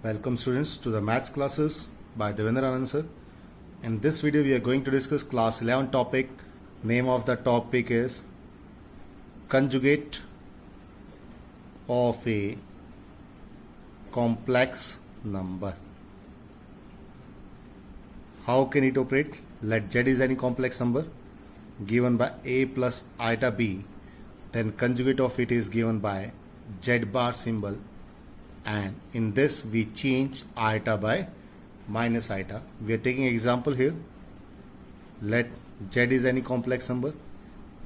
Welcome students to the maths classes by Devendra Anand sir. In this video we are going to discuss class 11 topic. Name of the topic is conjugate of a complex number. How can it operate? Let Z is any complex number given by a plus iota b, then conjugate of it is given by Z bar symbol, and in this we change iota by minus iota. We are taking example here. Let Z is any complex number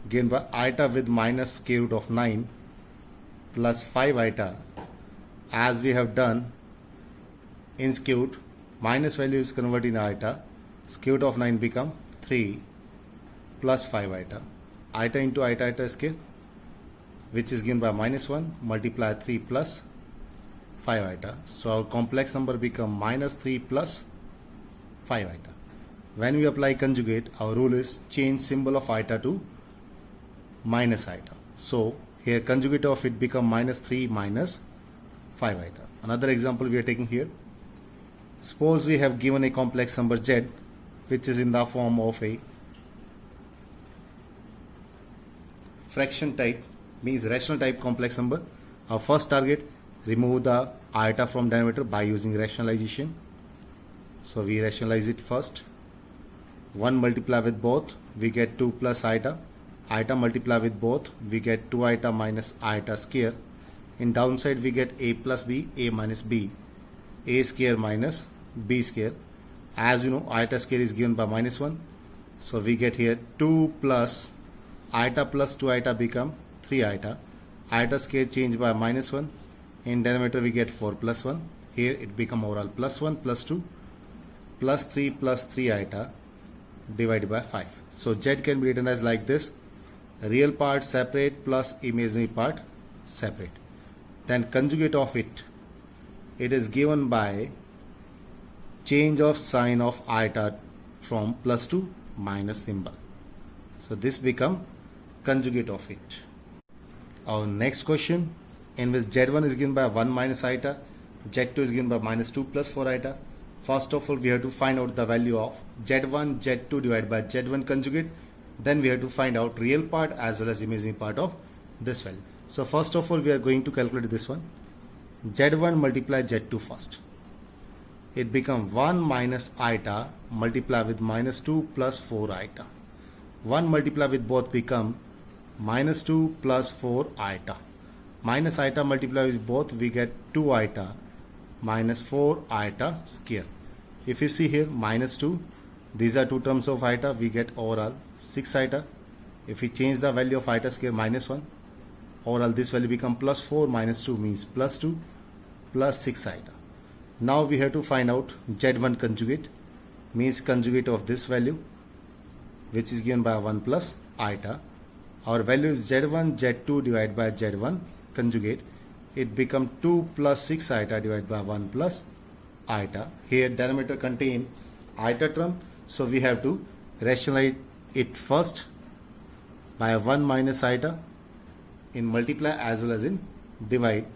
given by iota with minus square root of 9 plus 5 iota. As we have done in square root, minus value is converted in iota. Square root of 9 become 3 plus 5 iota. Iota into iota square, which is given by minus 1 multiply 3 plus 5 iota. So our complex number become minus 3 plus 5 iota. When we apply conjugate, our rule is change symbol of iota to minus iota. So here conjugate of it become minus 3 minus 5 iota. Another example we are taking here. Suppose we have given a complex number Z, which is in the form of a fraction type, means rational type complex number. Our first target, remove the iota from denominator by using rationalization. So we rationalize it first. 1 multiply with both, we get 2 plus iota. Iota multiply with both, we get 2 iota minus iota square. In downside we get a plus b, a minus b, a square minus b square. As you know, iota square is given by minus 1. So we get here 2 plus iota plus 2 iota become 3 iota. Iota square change by minus 1. In denominator we get 4 plus 1. Here it become overall plus 1 plus 2 plus 3 iota divided by 5. So Z can be written as like this. Real part separate plus imaginary part separate. Then conjugate of it. It is given by change of sign of iota from plus to minus symbol. So this become conjugate of it. Our next question, in which Z1 is given by 1 minus iota, Z2 is given by minus 2 plus 4 iota. First of all, we have to find out the value of Z1, Z2 divided by Z1 conjugate. Then we have to find out real part as well as imaginary part of this value. So first of all, we are going to calculate this one. Z1 multiply Z2 first. It become 1 minus iota multiply with minus 2 plus 4 iota. 1 multiply with both become minus 2 plus 4 iota. Minus iota multiply with both, we get 2 iota minus 4 iota square. If you see here minus 2, these are two terms of iota, we get overall 6 iota. If we change the value of iota square minus 1, overall this value become plus 4 minus 2 means plus 2 plus 6 iota. Now we have to find out Z1 conjugate, means conjugate of this value, which is given by 1 plus iota. Our value is Z1 Z2 divided by Z1 conjugate. It become 2 plus 6 iota divided by 1 plus iota. Here denominator contain iota term, so we have to rationalize it first by 1 minus iota in multiply as well as in divide.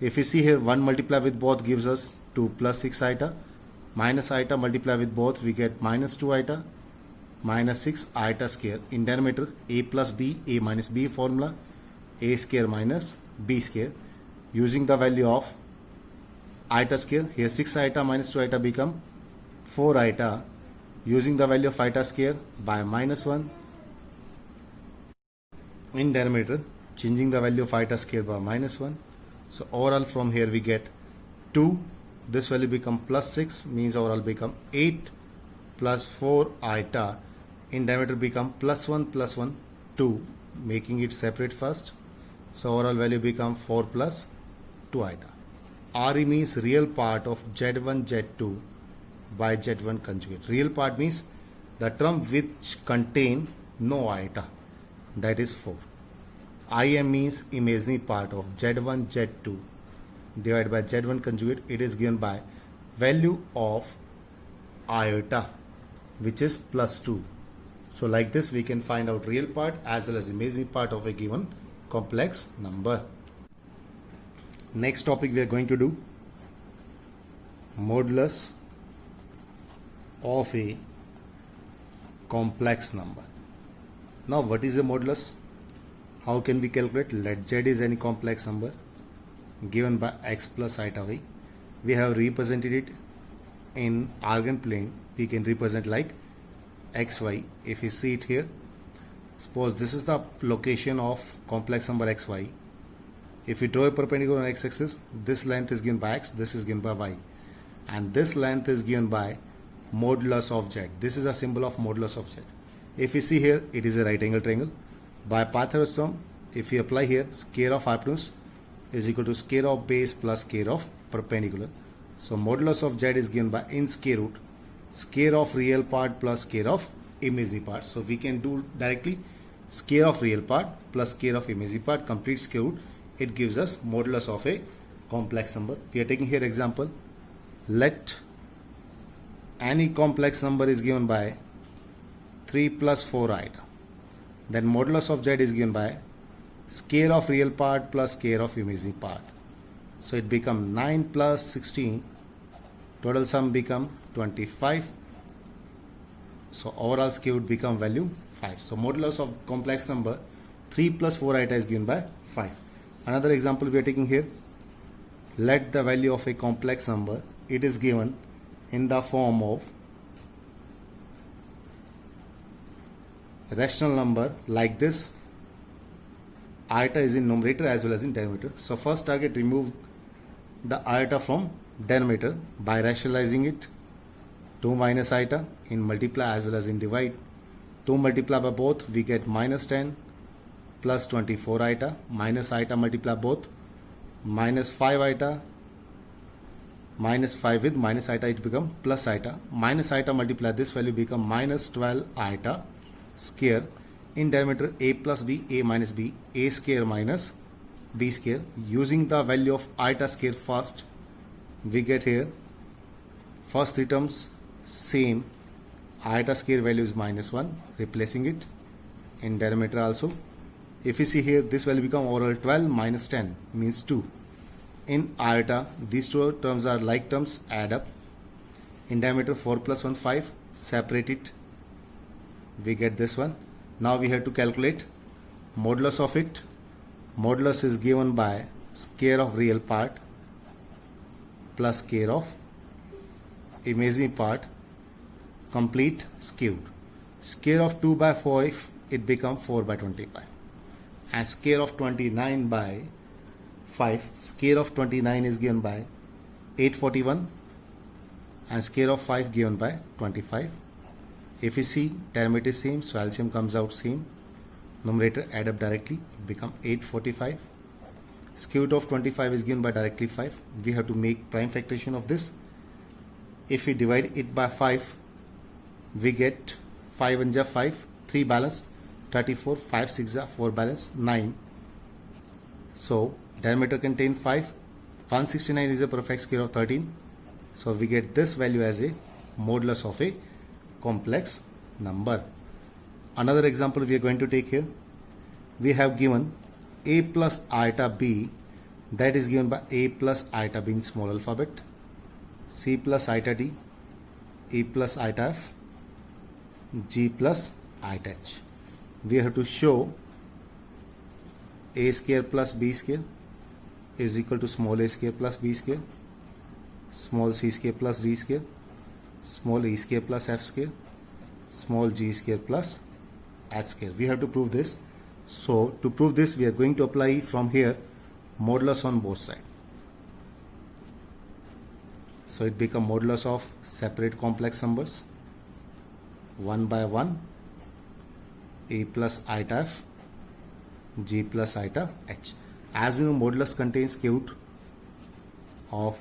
If you see here 1 multiply with both gives us 2 plus 6 iota, minus iota multiply with both we get minus 2 iota minus 6 iota square. In denominator a plus b, a minus b formula, a square minus b square. Using the value of iota square, here 6 iota minus 2 iota become 4 iota. Using the value of iota square by minus 1. In denominator, changing the value of iota square by minus 1. So overall from here we get 2. This value become plus 6 means overall become 8 plus 4 iota. In denominator become plus 1 2, making it separate first. So overall value become 4 plus 2 iota. RE means real part of Z1 Z2 by Z1 conjugate. Real part means the term which contain no iota, that is 4. IM means imaginary part of Z1 Z2 divided by Z1 conjugate. It is given by value of iota, which is plus 2. So like this we can find out real part as well as imaginary part of a given complex number. Next topic we are going to do modulus of a complex number. Now what is a modulus? How can we calculate? Let z is any complex number given by x plus iota y. We have represented it in Argand plane. We can represent like xy. If you see it here, suppose this is the location of complex number xy. If we draw a perpendicular on x-axis, this length is given by x, this is given by y, and this length is given by modulus of z. This is a symbol of modulus of z. If you see here, it is a right angle triangle. By Pythagoras theorem, if we apply here, square of hypotenuse is equal to square of base plus square of perpendicular. So modulus of z is given by in square root square of real part plus square of imaginary part. So we can do directly square of real part plus square of imaginary part, complete square root. It gives us modulus of a complex number. We are taking here example. Let any complex number is given by 3 plus 4 iota. Then modulus of z is given by square of real part plus square of imaginary part. So it become 9 plus 16. Total sum become 25. So overall square would become value 5. So modulus of complex number 3 plus 4 iota is given by 5. Another example we are taking here. Let the value of a complex number, it is given in the form of rational number like this. Iota is in numerator as well as in denominator. So first target, remove the iota from denominator by rationalizing it. 2 minus iota in multiply as well as in divide. 2 multiply by both, we get minus 10 plus 24 iota, minus iota multiply both, minus 5 iota, minus 5 with minus iota, it become plus iota, minus iota multiply this value become minus 12 iota square. In denominator, a plus b, a minus b, a square minus b square. Using the value of iota square first, we get here first three terms same. Iota square value is minus 1, replacing it in denominator also. If you see here, this value become overall 12 minus 10 means 2. In iota, these two terms are like terms, add up. In diameter, 4 plus 1, 5, separate it, we get this one. Now we have to calculate modulus of it. Modulus is given by square of real part plus square of imaginary part, complete skewed. Square of 2 by 5, it becomes 4 by 25. And square of 29 by 5, square of 29 is given by 841 and square of 5 given by 25. If you see, denominator is same, so LCM comes out same. Numerator add up directly, it become 845. Square root of 25 is given by directly 5. We have to make prime factorization of this. If we divide it by 5, we get 5 1 ja 5, 3 balance, 34, 5 6 ja 4 balance, 9. So denominator contain 5. 169 is a perfect square of 13. So we get this value as a modulus of a complex number. Another example we are going to take here. We have given a plus iota b, that is given by a plus iota b in small alphabet, c plus iota d, e plus iota f, g plus iota h. We have to show a square plus b square is equal to small a square plus b square, small c square plus d square, small e square plus f square, small g square plus h square. We have to prove this. So to prove this, we are going to apply from here modulus on both sides. So it becomes modulus of separate complex numbers 1 by 1, a plus iota f, g plus iota h. As you know, modulus contains square root of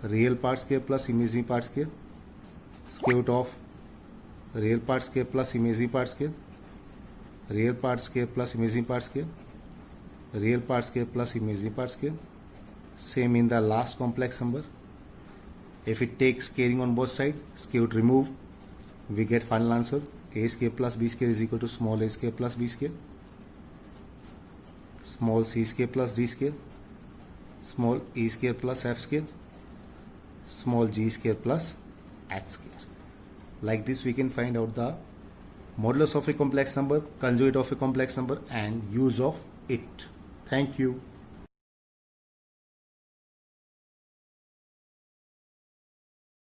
real part square plus imaginary part square, square root of real part square plus imaginary part square, real part square plus imaginary part square, real part square plus imaginary part square. Same in the last complex number. If it takes squaring on both sides, square root remove, we get final answer a square plus b square is equal to small a square plus b square, small c square plus d square, small e square plus f square, small g square plus h square. Like this we can find out the modulus of a complex number, conjugate of a complex number and use of it. Thank you.